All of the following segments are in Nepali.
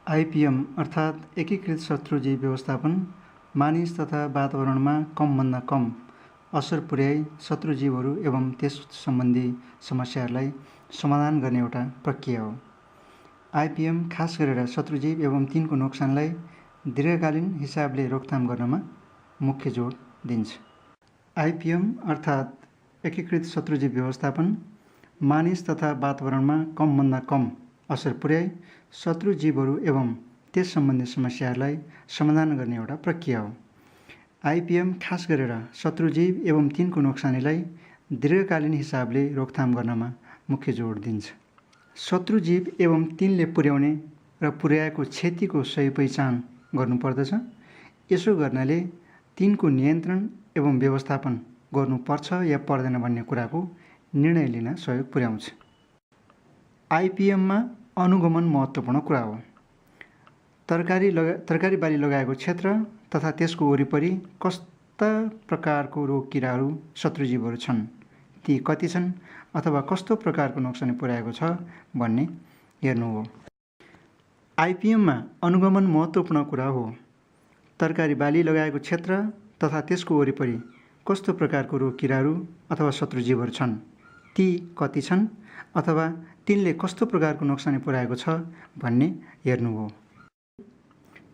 आइपिएम अर्थात् एकीकृत शत्रुजीव व्यवस्थापन मानिस तथा वातावरणमा कमभन्दा कम असर पुर्याई शत्रुजीवहरू एवं त्यस सम्बन्धी समस्याहरूलाई समाधान गर्ने एउटा प्रक्रिया हो। आइपिएम खास गरेर शत्रुजीव एवं तिनको नोक्सानलाई दीर्घकालीन हिसाबले रोकथाम गर्नमा मुख्य जोड दिन्छ। आइपिएम अर्थात् एकीकृत शत्रुजीव व्यवस्थापन मानिस तथा वातावरणमा कमभन्दा कम असर पुर्याई शत्रुजीवहरू एवं त्यस सम्बन्धी समस्याहरूलाई समाधान गर्ने एउटा प्रक्रिया हो। आइपिएम खास गरेर शत्रुजीव एवं तिनको नोक्सानीलाई दीर्घकालीन हिसाबले रोकथाम गर्नमा मुख्य जोड दिन्छ। शत्रुजीव एवं तिनले पुर्याउने र पुर्याएको क्षतिको सही पहिचान गर्नुपर्दछ। यसो गर्नाले तिनको नियन्त्रण एवं व्यवस्थापन गर्नुपर्छ या पर्दैन भन्ने कुराको निर्णय लिन सहयोग पुर्याउँछ। आइपिएममा अनुगमन महत्त्वपूर्ण कुरा हो। तरकारी बाली लगाएको क्षेत्र तथा त्यसको वरिपरि कस्ता प्रकारको रोग किराहरू शत्रुजीवहरू छन्, ती कति छन् अथवा कस्तो प्रकारको नोक्सानी पुर्याएको छ भन्ने हेर्नु हो। आइपिएममा अनुगमन महत्त्वपूर्ण कुरा हो। तरकारी बाली लगाएको क्षेत्र तथा त्यसको वरिपरि कस्तो प्रकारको रोग किराहरू अथवा शत्रुजीवहरू छन्, ती कति छन् अथवा तिनले कस्तो प्रकारको नोक्सानी पुर्याएको छ भन्ने हेर्नु हो।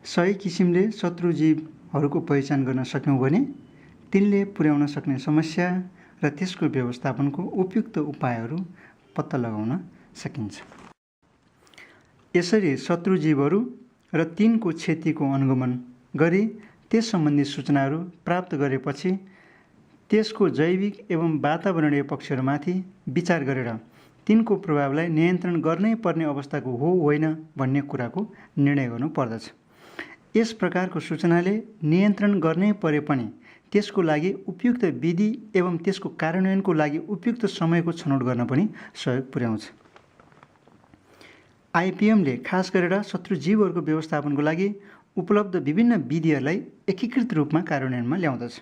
सही किसिमले शत्रुजीवहरूको पहिचान गर्न सक्यौँ भने तिनले पुर्याउन सक्ने समस्या र त्यसको व्यवस्थापनको उपयुक्त उपायहरू पत्ता लगाउन सकिन्छ। यसरी शत्रुजीवहरू र तिनको क्षतिको अनुगमन गरी त्यस सम्बन्धी सूचनाहरू प्राप्त गरेपछि त्यसको जैविक एवं वातावरणीय पक्षहरूमाथि विचार गरेर तिनको प्रभावलाई नियन्त्रण गर्नै पर्ने अवस्थाको हो होइन भन्ने कुराको निर्णय गर्नुपर्दछ। यस प्रकारको सूचनाले नियन्त्रण गर्नै परे पनि त्यसको लागि उपयुक्त विधि एवं त्यसको कार्यान्वयनको लागि उपयुक्त समयको छनौट गर्न पनि सहयोग पुर्याउँछ। आइपिएमले खास गरेर शत्रुजीवहरूको व्यवस्थापनको लागि उपलब्ध विभिन्न विधिहरूलाई एकीकृत रूपमा कार्यान्वयनमा ल्याउँदछ।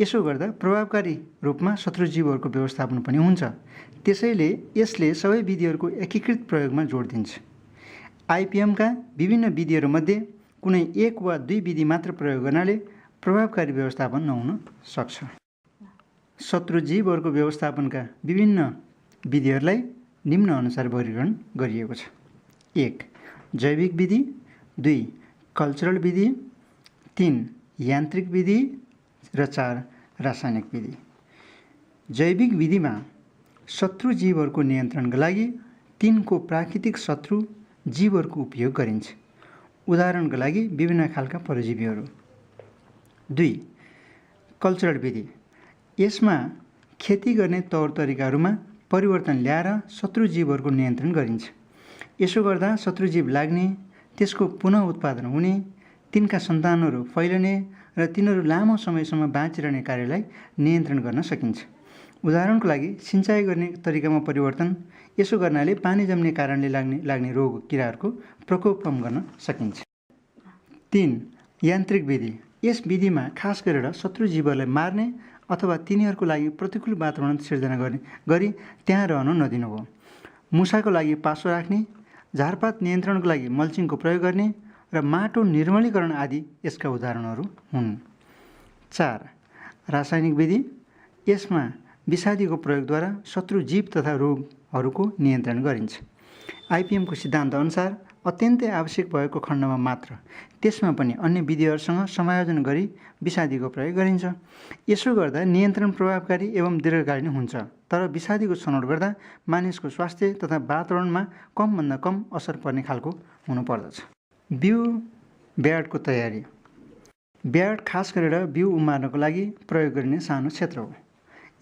यसो गर्दा प्रभावकारी रूपमा शत्रुजीवहरूको व्यवस्थापन पनि हुन्छ। त्यसैले यसले सबै विधिहरूको एकीकृत प्रयोगमा जोड दिन्छ। आइपिएमका विभिन्न विधिहरूमध्ये कुनै एक वा दुई विधि मात्र प्रयोग गर्नाले प्रभावकारी व्यवस्थापन नहुन सक्छ। शत्रुजीवहरूको व्यवस्थापनका विभिन्न विधिहरूलाई निम्न अनुसार वर्गीकरण गरिएको छ। 1. जैविक विधि, 2. कल्चरल विधि, 3. यान्त्रिक विधि र 4. रासायनिक विधि। जैविक विधिमा शत्रुजीवहरूको नियन्त्रणका लागि तिनको प्राकृतिक शत्रु जीवहरूको उपयोग गरिन्छ। उदाहरणका लागि विभिन्न खालका परजीवीहरू। 2. कल्चरल विधि, यसमा खेती गर्ने तौर तरिकाहरूमा परिवर्तन ल्याएर शत्रुजीवहरूको नियन्त्रण गरिन्छ। यसो गर्दा शत्रुजीव लाग्ने, त्यसको पुनः उत्पादन हुने, तिनका सन्तानहरू फैलने र तिनीहरू लामो समयसम्म बाँचिरहने कार्यलाई नियन्त्रण गर्न सकिन्छ। उदाहरणको लागि सिँचाइ गर्ने तरिकामा परिवर्तन, यसो गर्नाले पानी जम्ने कारणले लाग्ने रोग किराहरूको प्रकोप कम गर्न सकिन्छ। 3. यान्त्रिक विधि, यस विधिमा खास गरेर शत्रुजीवहरूलाई मार्ने अथवा तिनीहरूको लागि प्रतिकूल वातावरण सिर्जना गरी त्यहाँ रहन नदिनु हो। मुसाको लागि पासो राख्ने, झारपात नियन्त्रणको लागि मल्चिङको प्रयोग गर्ने र माटो निर्मलीकरण आदि यसका उदाहरणहरू हुन्। 4. रासायनिक विधि, यसमा विषादीको प्रयोगद्वारा शत्रुजीव तथा रोगहरूको नियन्त्रण गरिन्छ। आइपिएमको सिद्धान्त अनुसार अत्यन्तै आवश्यक भएको खण्डमा मात्र त्यसमा पनि अन्य विधिहरूसँग समायोजन गरी विषादीको प्रयोग गरिन्छ। यसो गर्दा नियन्त्रण प्रभावकारी एवं दीर्घकालीन हुन्छ, तर विषादीको छनौट गर्दा मानिसको स्वास्थ्य तथा वातावरणमा कमभन्दा कम असर पर्ने खालको हुनुपर्दछ। बिउ ब्याडको तयारी, ब्याड खास गरेर बिउ उमार्नको लागि प्रयोग गरिने सानो क्षेत्र हो।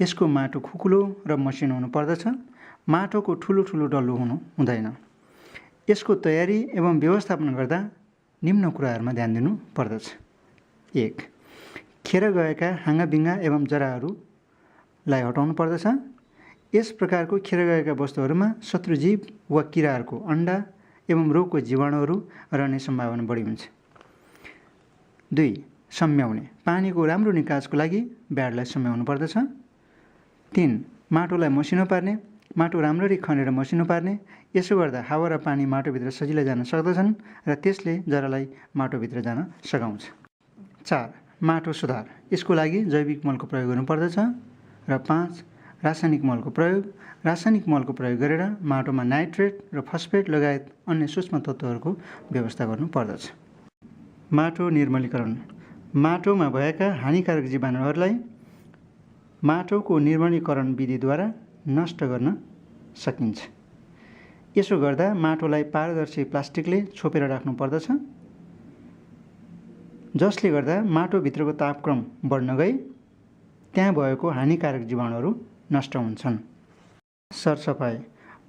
यसको माटो खुकुलो र मसिनो हुनुपर्दछ। माटोको ठुलो ठुलो डल्लो हुँदैन। यसको तयारी एवं व्यवस्थापन गर्दा निम्न कुराहरूमा ध्यान दिनु पर्दछ। 1. खेर गएका हाँगाबिङ्गा एवं जराहरूलाई हटाउनु पर्दछ। यस प्रकारको खेर गएका वस्तुहरूमा शत्रुजीव वा किराहरूको अन्डा एवं रोगको जीवाणुहरू रहने सम्भावना बढी हुन्छ। 2. सम्याउने, पानीको राम्रो निकासको लागि ब्याडलाई सम्याउनु पर्दछ। 3. माटोलाई मसिनो पार्ने, माटो राम्ररी खनेर मसिनो पार्ने। यसो गर्दा हावा र पानी माटोभित्र सजिलै जान सक्दछन् र त्यसले जरालाई माटोभित्र जान सघाउँछ। 4. माटो सुधार। यसको लागि जैविक मलको प्रयोग गर्नुपर्दछ। र 5. रासायनिक मलको प्रयोग। रासायनिक मलको प्रयोग गरेर माटोमा नाइट्रेट र फस्फेट लगायत अन्य सूक्ष्म तत्त्वहरूको व्यवस्था गर्नुपर्दछ। माटो निर्मलीकरण। माटोमा भएका हानिकारक जीवाणुहरूलाई माटोको निर्मलीकरण विधिद्वारा नष्ट गर्न सकिन्छ। यसो गर्दा माटोलाई पारदर्शी प्लास्टिकले छोपेर राख्नुपर्दछ, जसले गर्दा माटोभित्रको तापक्रम बढ्न गई त्यहाँ भएको हानिकारक जीवाणुहरू नष्ट हुन्छन्। सरसफाइ।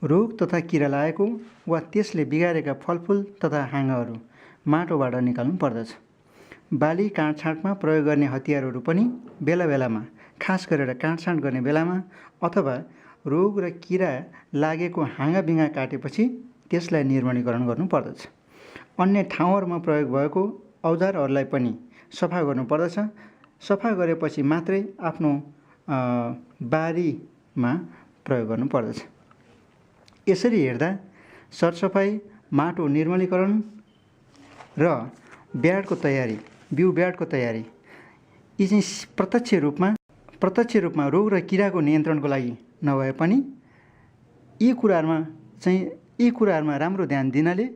रोग तथा किरा लागेको वा त्यसले बिगारेका फलफुल तथा हाँगाहरू माटोबाट निकाल्नु पर्दछ। बाली काटछाँटमा प्रयोग गर्ने हतियारहरू पनि बेला बेलामा, खास गरेर काटछाँट गर्ने बेलामा अथवा रोग र किरा लागेको हाँगाबिँगा काटेपछि त्यसलाई निर्मलीकरण गर्नुपर्दछ। अन्य ठाउँहरूमा प्रयोग भएको औजारहरूलाई पनि सफा गर्नुपर्दछ। सफा गरेपछि मात्रै आफ्नो बारीमा प्रयोग गर्नुपर्दछ। यसरी हेर्दा सरसफाइ, माटो निर्मलीकरण र ब्याडको तयारी, बिउ ब्याडको तयारी यी चाहिँ प्रत्यक्ष रूपमा रोग र किराको नियन्त्रणको लागि नभए पनि यी कुराहरूमा राम्रो ध्यान दिनाले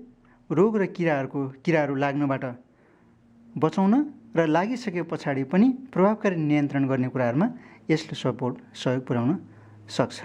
रोग र किराहरू लाग्नबाट बचाउन र लागिसके पछाडि पनि प्रभावकारी नियन्त्रण गर्ने कुराहरूमा यसले सहयोग पुर्याउन सक्छ।